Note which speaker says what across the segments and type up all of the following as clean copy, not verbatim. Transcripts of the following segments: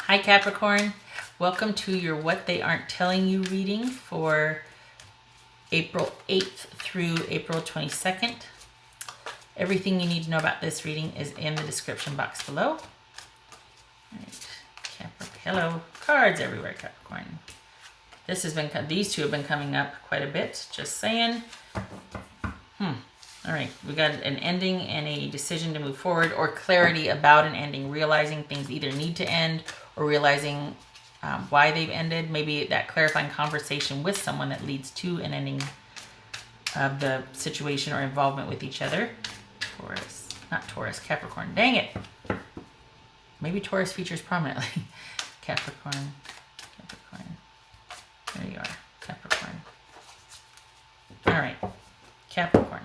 Speaker 1: Hi Capricorn, welcome to your What They Aren't Telling You reading for April 8th through April 22nd. Everything you need to know about this reading is in the description box below. All right, hello, cards everywhere, Capricorn. These two have been coming up quite a bit, just saying. All right, we got an ending and a decision to move forward, or clarity about an ending, realizing things either need to end or realizing why they've ended. Maybe that clarifying conversation with someone that leads to an ending of the situation or involvement with each other. Capricorn. Dang it. Maybe Taurus features prominently. Capricorn. There you are, Capricorn. All right, Capricorn.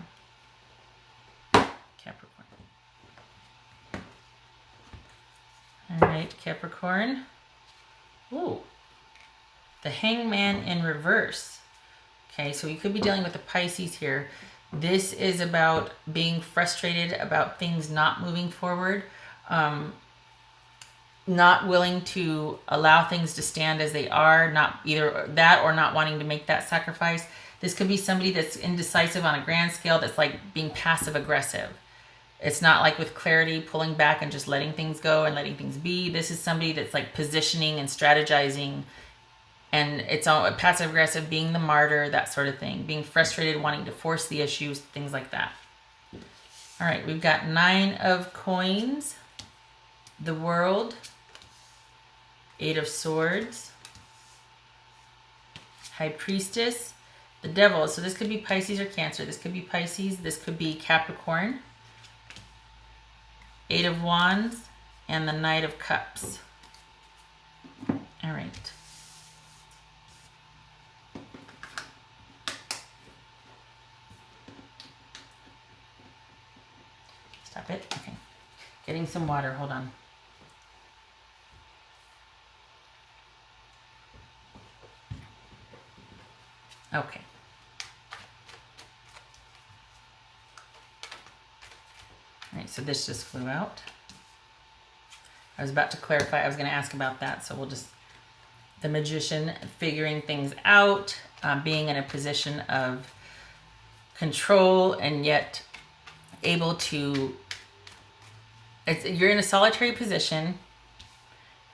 Speaker 1: All right, Capricorn. Ooh, the Hangman in reverse. Okay, so you could be dealing with the Pisces here. This is about being frustrated about things not moving forward, not willing to allow things to stand as they are, not either that or not wanting to make that sacrifice. This could be somebody that's indecisive on a grand scale, that's like being passive aggressive. It's not like with clarity, pulling back and just letting things go and letting things be. This is somebody that's like positioning and strategizing, and it's all passive aggressive, being the martyr, that sort of thing. Being frustrated, wanting to force the issues, things like that. All right, we've got 9 of coins, the World, 8 of swords, High Priestess, the Devil. So this could be Pisces or Cancer. This could be Pisces. This could be Capricorn. 8 of Wands, and the Knight of Cups. All right. Stop it. Okay. Getting some water. Hold on. Okay. All right, so this just flew out. I was about to clarify. I was going to ask about that, so we'll just... The Magician, figuring things out, being in a position of control and yet able to... You're in a solitary position,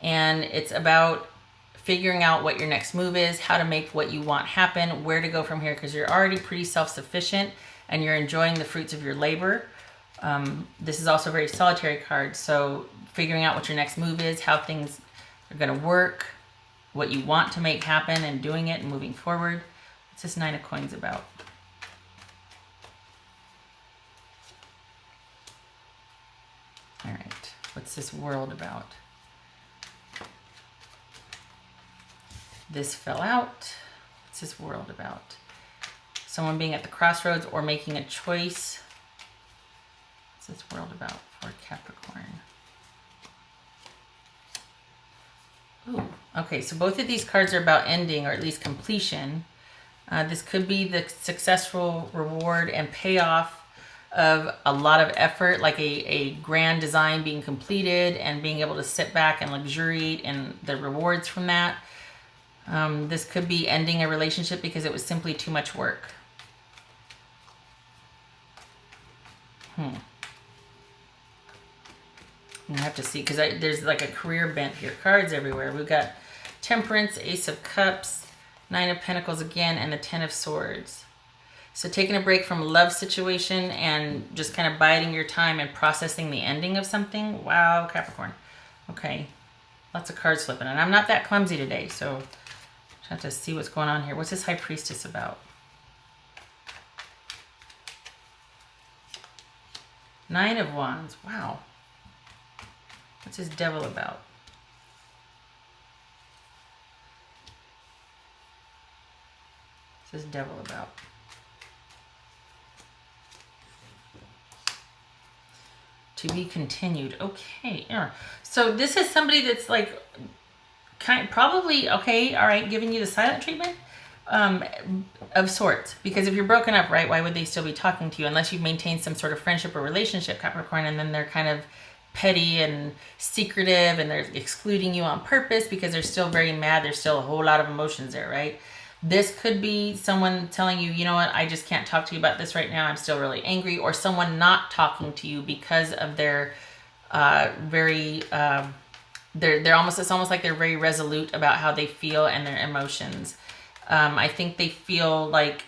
Speaker 1: and it's about figuring out what your next move is, how to make what you want happen, where to go from here, because you're already pretty self-sufficient and you're enjoying the fruits of your labor. This is also a very solitary card, so figuring out what your next move is, how things are going to work, what you want to make happen, and doing it and moving forward. What's this 9 of coins about? All right, what's this World about? This fell out. What's this World about? Someone being at the crossroads or making a choice. What's this World about for Capricorn? Ooh, okay, so both of these cards are about ending, or at least completion. This could be the successful reward and payoff of a lot of effort, like a grand design being completed and being able to sit back and luxuriate in the rewards from that. This could be ending a relationship because it was simply too much work. I have to see, because there's like a career bent here. Cards everywhere. We've got Temperance, Ace of Cups, 9 of Pentacles again, and the 10 of Swords. So taking a break from a love situation and just kind of biding your time and processing the ending of something. Wow, Capricorn. Okay. Lots of cards flipping. And I'm not that clumsy today, so I have to see what's going on here. What's this High Priestess about? 9 of Wands. Wow. What's this Devil about? What's this Devil about? To be continued. Okay. Yeah. So this is somebody that's like probably, okay, all right, giving you the silent treatment of sorts. Because if you're broken up, right, why would they still be talking to you unless you've maintained some sort of friendship or relationship, Capricorn, and then they're kind of petty and secretive, and they're excluding you on purpose because they're still very mad. There's still a whole lot of emotions there, right? This could be someone telling you, you know what, I just can't talk to you about this right now. I'm still really angry. Or someone not talking to you because of their they're almost, it's almost like they're very resolute about how they feel and their emotions. I think they feel like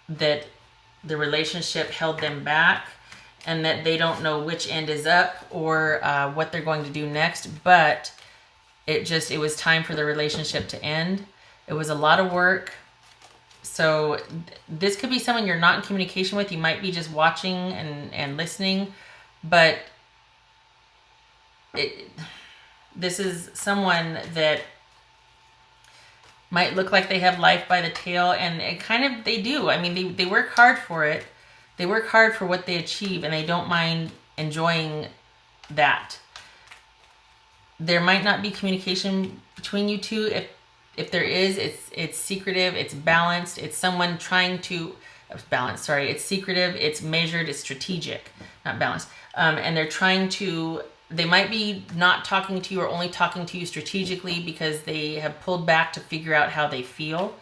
Speaker 1: that the relationship held them back and that they don't know which end is up or what they're going to do next. But it was time for the relationship to end. It was a lot of work. So this could be someone you're not in communication with. You might be just watching and listening, but this is someone that might look like they have life by the tail, and it kind of, they do. I mean, they work hard for it. They work hard for what they achieve, and they don't mind enjoying that. There might not be communication between you two. If there is, it's secretive, it's balanced, it's someone trying to balance. Sorry, it's secretive, it's measured, it's strategic, not balanced. And they're trying to. They might be not talking to you or only talking to you strategically because they have pulled back to figure out how they feel.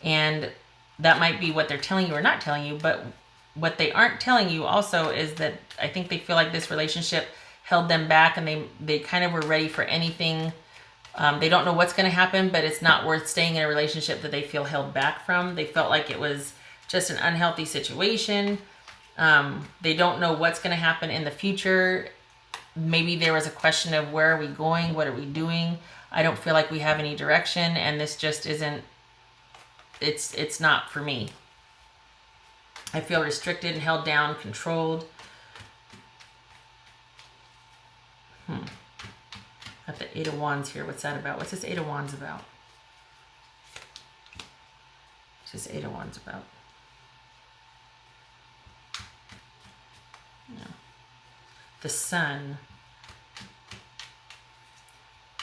Speaker 1: And that might be what they're telling you or not telling you. But what they aren't telling you also is that I think they feel like this relationship held them back, and they kind of were ready for anything. They don't know what's going to happen, but it's not worth staying in a relationship that they feel held back from. They felt like it was just an unhealthy situation. They don't know what's going to happen in the future. Maybe there was a question of where are we going? What are we doing? I don't feel like we have any direction, and this just isn't, it's not for me. I feel restricted and held down, controlled. Got the Eight of Wands here. What's that about? What's this Eight of Wands about? What's this Eight of Wands about? No. The Sun.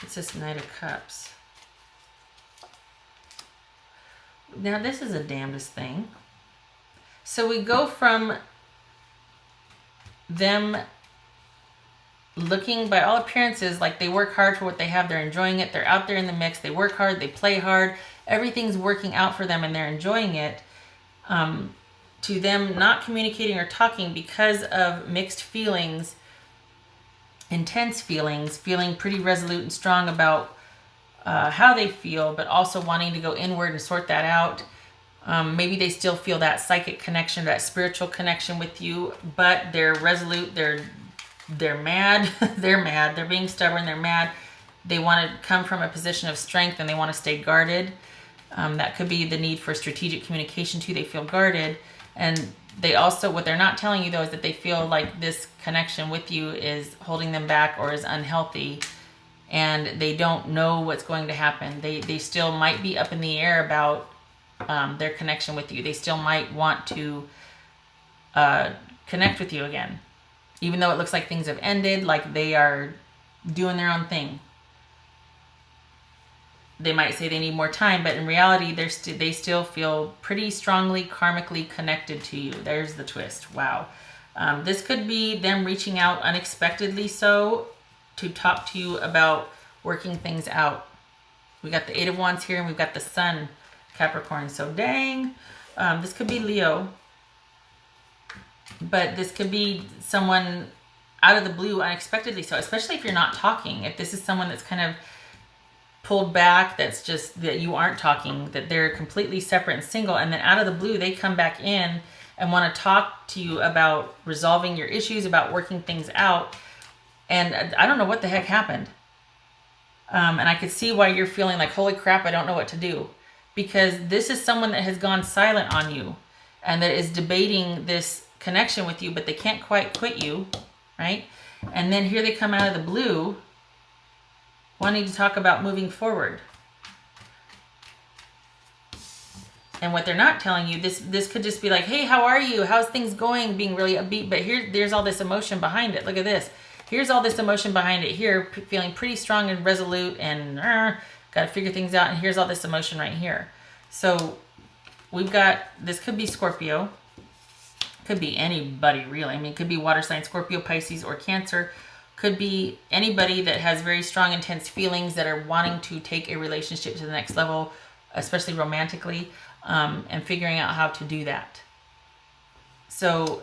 Speaker 1: It's this Knight of Cups. Now this is the damnedest thing. So we go from them looking, by all appearances, like they work hard for what they have. They're enjoying it. They're out there in the mix. They work hard. They play hard. Everything's working out for them and they're enjoying it. To them not communicating or talking because of mixed feelings, intense feelings, feeling pretty resolute and strong about how they feel, but also wanting to go inward and sort that out. Maybe they still feel that psychic connection, that spiritual connection with you, but they're resolute. They're mad. They're mad. They're being stubborn. They're mad. They want to come from a position of strength and they want to stay guarded. That could be the need for strategic communication too. They feel guarded. And they also, what they're not telling you though, is that they feel like this connection with you is holding them back or is unhealthy. And they don't know what's going to happen. They still might be up in the air about their connection with you. They still might want to connect with you again. Even though it looks like things have ended, like they are doing their own thing. They might say they need more time, but in reality, they still feel pretty strongly karmically connected to you. There's the twist. Wow. This could be them reaching out unexpectedly so to talk to you about working things out. We got the Eight of Wands here, and we've got the Sun, Capricorn. So dang. This could be Leo. But this could be someone out of the blue unexpectedly so, especially if you're not talking. If this is someone that's kind of pulled back, that's just that you aren't talking, that they're completely separate and single, and then out of the blue they come back in and want to talk to you about resolving your issues, about working things out. And I don't know what the heck happened. And I could see why you're feeling like, holy crap, I don't know what to do. Because this is someone that has gone silent on you and that is debating this connection with you, but they can't quite quit you, right? And then here they come out of the blue wanting to talk about moving forward. And what they're not telling you, this could just be like, hey, how are you? How's things going? Being really upbeat, but there's all this emotion behind it. Look at this. Here's all this emotion behind it here, feeling pretty strong and resolute and got to figure things out. And here's all this emotion right here. So we've got, this could be Scorpio. Could be anybody really. I mean, it could be water sign, Scorpio, Pisces, or Cancer. Could be anybody that has very strong, intense feelings that are wanting to take a relationship to the next level, especially romantically, and figuring out how to do that. So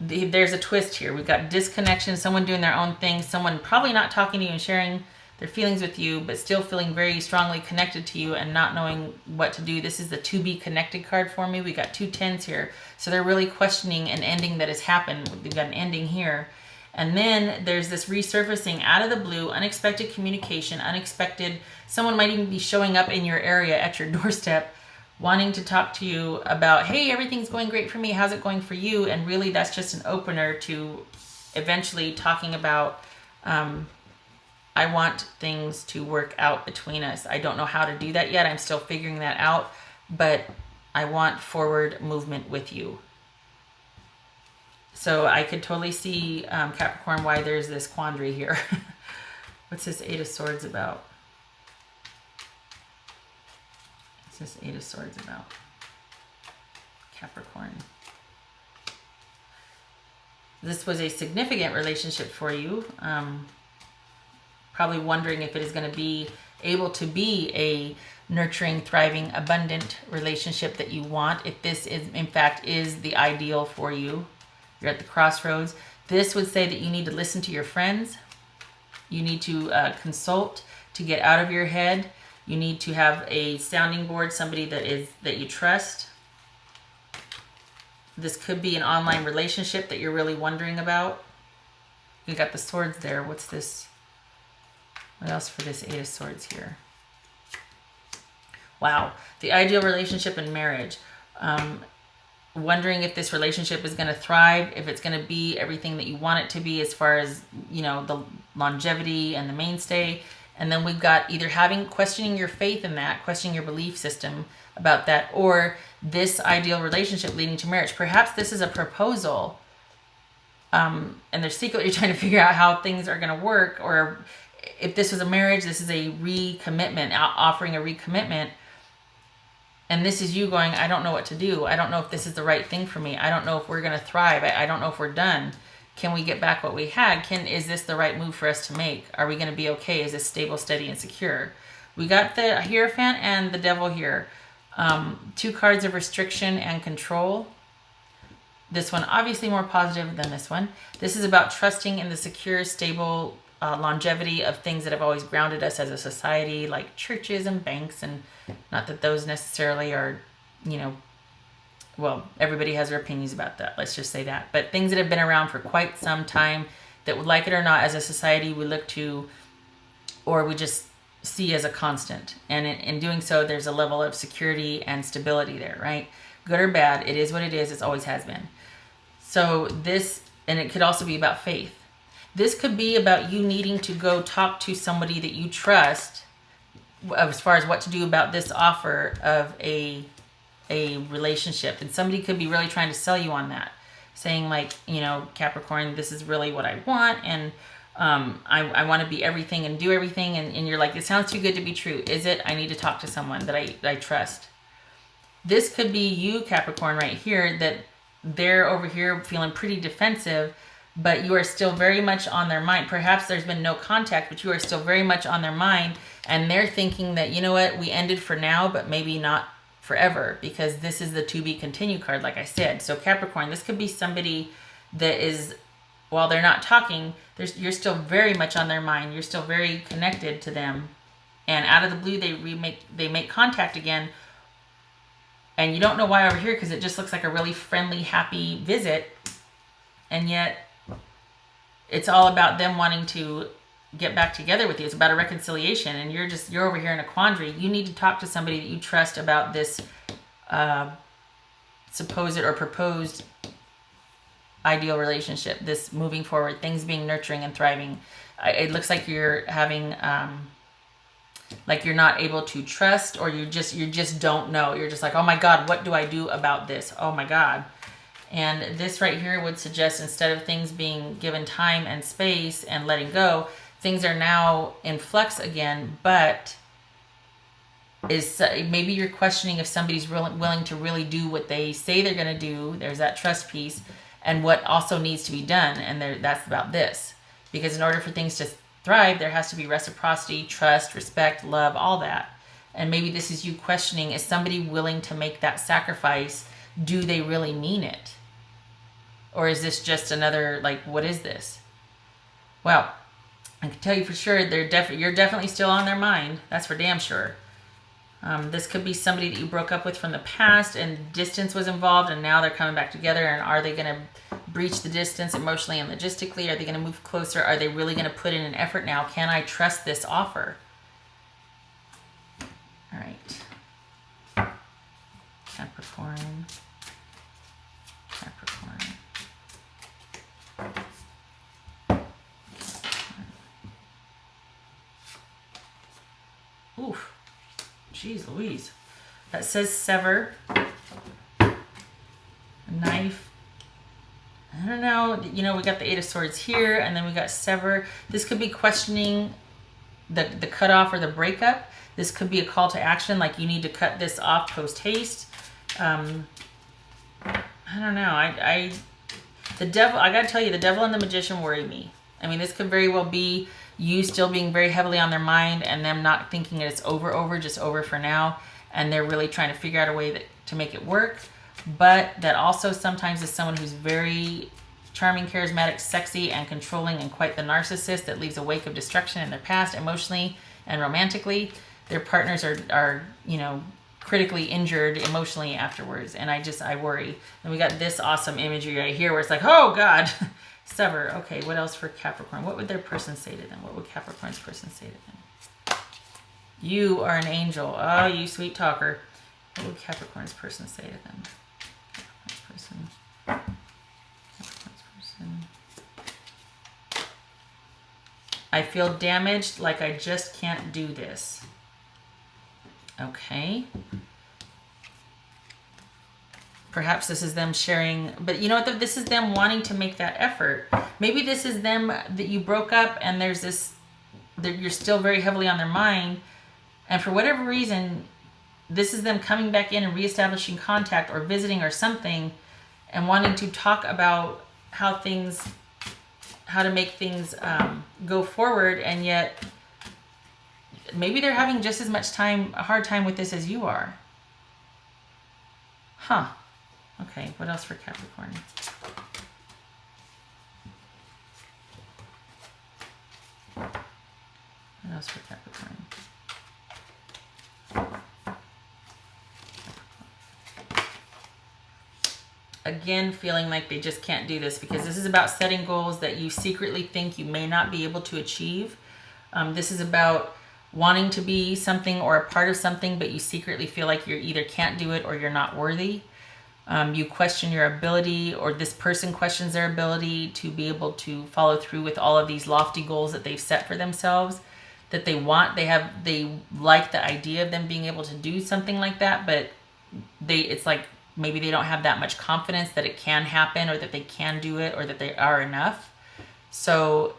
Speaker 1: there's a twist here. We've got disconnection, someone doing their own thing, someone probably not talking to you and sharing their feelings with you, but still feeling very strongly connected to you and not knowing what to do. This is the to be connected card for me. We got 2 10s here. So they're really questioning an ending that has happened. We've got an ending here. And then there's this resurfacing out of the blue, unexpected communication, unexpected, someone might even be showing up in your area at your doorstep, wanting to talk to you about, hey, everything's going great for me. How's it going for you? And really that's just an opener to eventually talking about, I want things to work out between us. I don't know how to do that yet. I'm still figuring that out, but I want forward movement with you. So I could totally see, Capricorn, why there's this quandary here. What's this 8 of Swords about? What's this 8 of Swords about? Capricorn. This was a significant relationship for you. Probably wondering if it is going to be able to be a nurturing, thriving, abundant relationship that you want. If this is, in fact, is the ideal for you. You're at the crossroads. This would say that you need to listen to your friends. You need to consult to get out of your head. You need to have a sounding board, somebody that you trust. This could be an online relationship that you're really wondering about. You got the swords there. What's this? What else for this 8 of Swords here? Wow. The ideal relationship and marriage. Wondering if this relationship is going to thrive, if it's going to be everything that you want it to be as far as, you know, the longevity and the mainstay. And then we've got either questioning your faith in that, questioning your belief system about that, or this ideal relationship leading to marriage. Perhaps this is a proposal, and there's secretly trying to figure out how things are going to work, or if this was a marriage, this is a recommitment, offering a recommitment. And this is you going, I don't know what to do. I don't know if this is the right thing for me. I don't know if we're going to thrive. I don't know if we're done. Can we get back what we had? Is this the right move for us to make? Are we going to be okay? Is this stable, steady, and secure? We got the Hierophant and the Devil here. 2 cards of restriction and control. This one obviously more positive than this one. This is about trusting in the secure, stable longevity of things that have always grounded us as a society, like churches and banks, and not that those necessarily are, you know, well, everybody has their opinions about that. Let's just say that. But things that have been around for quite some time that, like it or not, as a society we look to, or we just see as a constant. And in doing so, there's a level of security and stability there, right? Good or bad, it is what it is. It always has been. So this, and it could also be about faith. This could be about you needing to go talk to somebody that you trust as far as what to do about this offer of a relationship. And somebody could be really trying to sell you on that, saying like, you know, Capricorn, this is really what I want, and I want to be everything and do everything, and you're like, it sounds too good to be true. Is it? I need to talk to someone that I trust. This could be you, Capricorn, right here, that they're over here feeling pretty defensive, but you are still very much on their mind. Perhaps there's been no contact, but you are still very much on their mind, and they're thinking that, you know what, we ended for now, but maybe not forever, because this is the to be continue card, like I said. So Capricorn, this could be somebody that is, while they're not talking, you're still very much on their mind. You're still very connected to them, and out of the blue, they make contact again, and you don't know why over here, because it just looks like a really friendly, happy visit, and yet it's all about them wanting to get back together with you. It's about a reconciliation, and you're over here in a quandary. You need to talk to somebody that you trust about this supposed or proposed ideal relationship, this moving forward, things being nurturing and thriving. It looks like you're having like you're not able to trust, or you just don't know. You're just like, oh my God, what do I do about this? Oh my God. And this right here would suggest, instead of things being given time and space and letting go, things are now in flux again, but maybe you're questioning if somebody's willing to really do what they say they're going to do. There's that trust piece, and what also needs to be done, and that's about this. Because in order for things to thrive, there has to be reciprocity, trust, respect, love, all that. And maybe this is you questioning, is somebody willing to make that sacrifice? Do they really mean it? Or is this just another, like, what is this? Well, I can tell you for sure, you're definitely still on their mind. That's for damn sure. This could be somebody that you broke up with from the past and distance was involved, and now they're coming back together. And are they going to breach the distance emotionally and logistically? Are they going to move closer? Are they really going to put in an effort now? Can I trust this offer? All right. Capricorn. Capricorn. Oof. Jeez Louise. That says sever. A knife. I don't know. You know, we got the Eight of Swords here, and then we got sever. This could be questioning the cutoff or the breakup. This could be a call to action, like you need to cut this off post haste. I don't know. The devil, I gotta tell you, the devil and the magician worry me. I mean, this could very well be you still being very heavily on their mind and them not thinking it's just over for now. And they're really trying to figure out a way to make it work. But that also sometimes is someone who's very charming, charismatic, sexy, and controlling, and quite the narcissist that leaves a wake of destruction in their past, emotionally and romantically. Their partners are you know, critically injured emotionally afterwards. And I worry. And we got this awesome imagery right here where it's like, oh God. Sever. Okay, what else for Capricorn? What would their person say to them? What would Capricorn's person say to them? You are an angel. Oh, you sweet talker. What would Capricorn's person say to them? Capricorn's person. I feel damaged, like I just can't do this. Okay. Perhaps this is them sharing, but you know what? This is them wanting to make that effort. Maybe this is them that you broke up and there's this, you're still very heavily on their mind. And for whatever reason, this is them coming back in and reestablishing contact or visiting or something and wanting to talk about how to make things go forward. And yet maybe they're having just as much a hard time with this as you are. Huh. Okay, what else for Capricorn? What else for Capricorn? Again, feeling like they just can't do this because this is about setting goals that you secretly think you may not be able to achieve. This is about wanting to be something or a part of something, but you secretly feel like you either can't do it or you're not worthy. You question your ability, or this person questions their ability to be able to follow through with all of these lofty goals that they've set for themselves, that they want. They like the idea of them being able to do something like that, but it's like maybe they don't have that much confidence that it can happen or that they can do it or that they are enough. So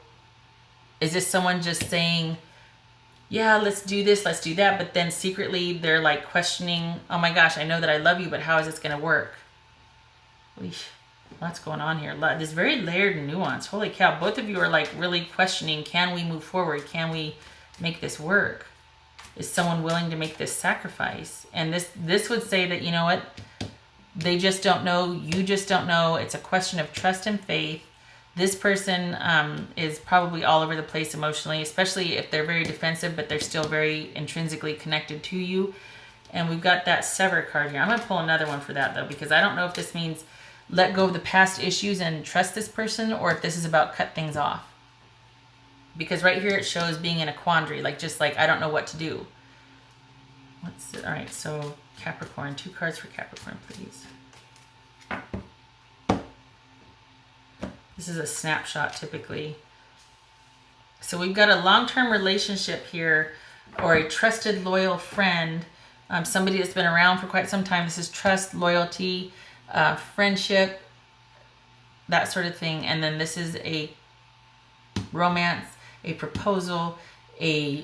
Speaker 1: is this someone just saying, yeah, let's do this, let's do that, but then secretly they're like questioning, oh my gosh, I know that I love you, but how is this going to work? Eesh, lots going on here. This very layered and nuanced. Holy cow, both of you are like really questioning, can we move forward? Can we make this work? Is someone willing to make this sacrifice? And this would say that, you know what, they just don't know, you just don't know. It's a question of trust and faith. This person is probably all over the place emotionally, especially if they're very defensive, but they're still very intrinsically connected to you. And we've got that sever card here. I'm going to pull another one for that, though, because I don't know if this means let go of the past issues and trust this person, or if this is about cut things off. Because right here it shows being in a quandary, just like I don't know what to do. All right, so Capricorn, 2 cards for Capricorn, please. This is a snapshot typically. So we've got a long-term relationship here, or a trusted, loyal friend, somebody that's been around for quite some time. This is trust, loyalty, friendship, that sort of thing. And then this is a romance, a proposal, a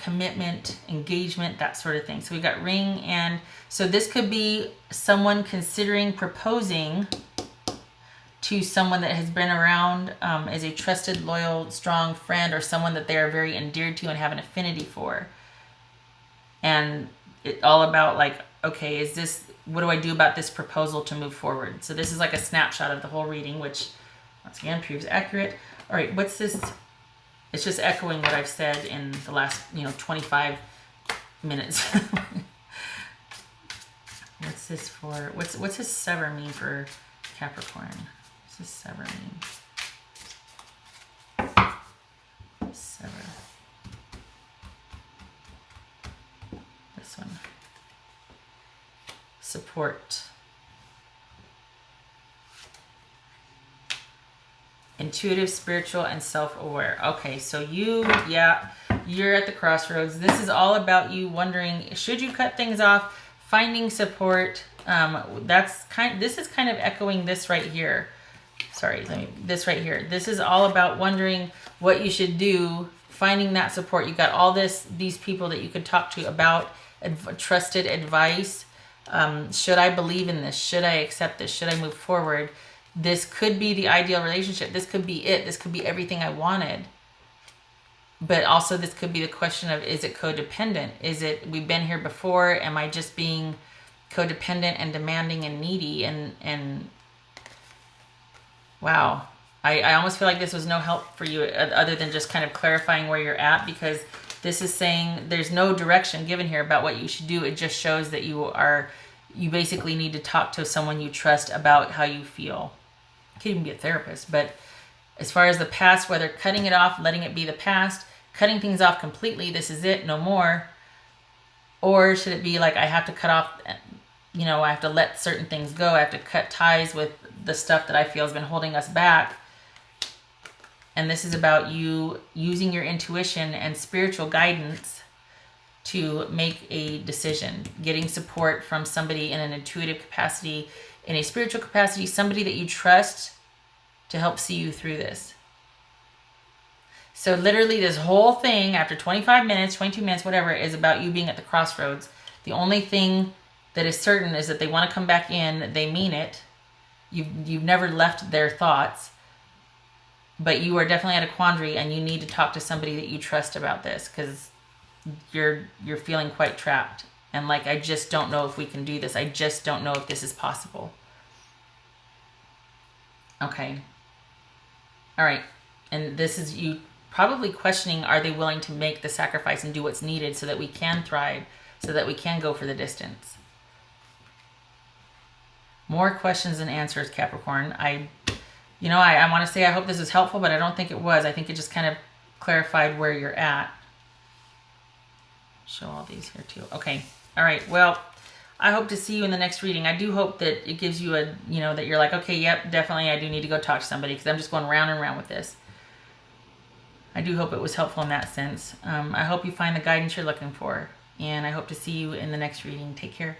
Speaker 1: commitment, engagement, that sort of thing. So we got ring, and so this could be someone considering proposing to someone that has been around, as a trusted, loyal, strong friend, or someone that they are very endeared to and have an affinity for. And it's all about like, okay, what do I do about this proposal to move forward? So this is like a snapshot of the whole reading, which once again proves accurate. All right, what's this? It's just echoing what I've said in the last, 25 minutes. What's this for? What's his sever mean for Capricorn? What's his sever mean? Sever. This one. Support. Intuitive, spiritual, and self-aware. Okay, so you're at the crossroads. This is all about you wondering, should you cut things off? Finding support. This is kind of echoing this right here. Sorry, this right here. This is all about wondering what you should do, finding that support. You got all these people that you could talk to about trusted advice. Should I believe in this? Should I accept this? Should I move forward? This could be the ideal relationship. This could be it. This could be everything I wanted. But also this could be the question of, is it codependent? Is it, we've been here before, am I just being codependent and demanding and needy? And wow, I almost feel like this was no help for you other than just kind of clarifying where you're at, because this is saying there's no direction given here about what you should do. It just shows that you basically need to talk to someone you trust about how you feel. You could even be a therapist, but as far as the past, whether cutting it off, letting it be the past, cutting things off completely, this is it, no more. Or should it be like, I have to cut off, I have to let certain things go. I have to cut ties with the stuff that I feel has been holding us back. And this is about you using your intuition and spiritual guidance to make a decision, getting support from somebody in an intuitive capacity, in a spiritual capacity, somebody that you trust to help see you through this. So literally this whole thing, after 25 minutes, 22 minutes, whatever, is about you being at the crossroads. The only thing that is certain is that they want to come back in. They mean it. You've never left their thoughts. But you are definitely at a quandary, and you need to talk to somebody that you trust about this, because you're feeling quite trapped. And like, I just don't know if we can do this. I just don't know if this is possible. Okay. All right. And this is you probably questioning, are they willing to make the sacrifice and do what's needed so that we can thrive, so that we can go for the distance? More questions than answers, Capricorn. I want to say I hope this was helpful, but I don't think it was. I think it just kind of clarified where you're at. Show all these here too. Okay. All right. Well, I hope to see you in the next reading. I do hope that it gives you that you're like, okay, yep, definitely I do need to go talk to somebody, because I'm just going round and round with this. I do hope it was helpful in that sense. I hope you find the guidance you're looking for, and I hope to see you in the next reading. Take care.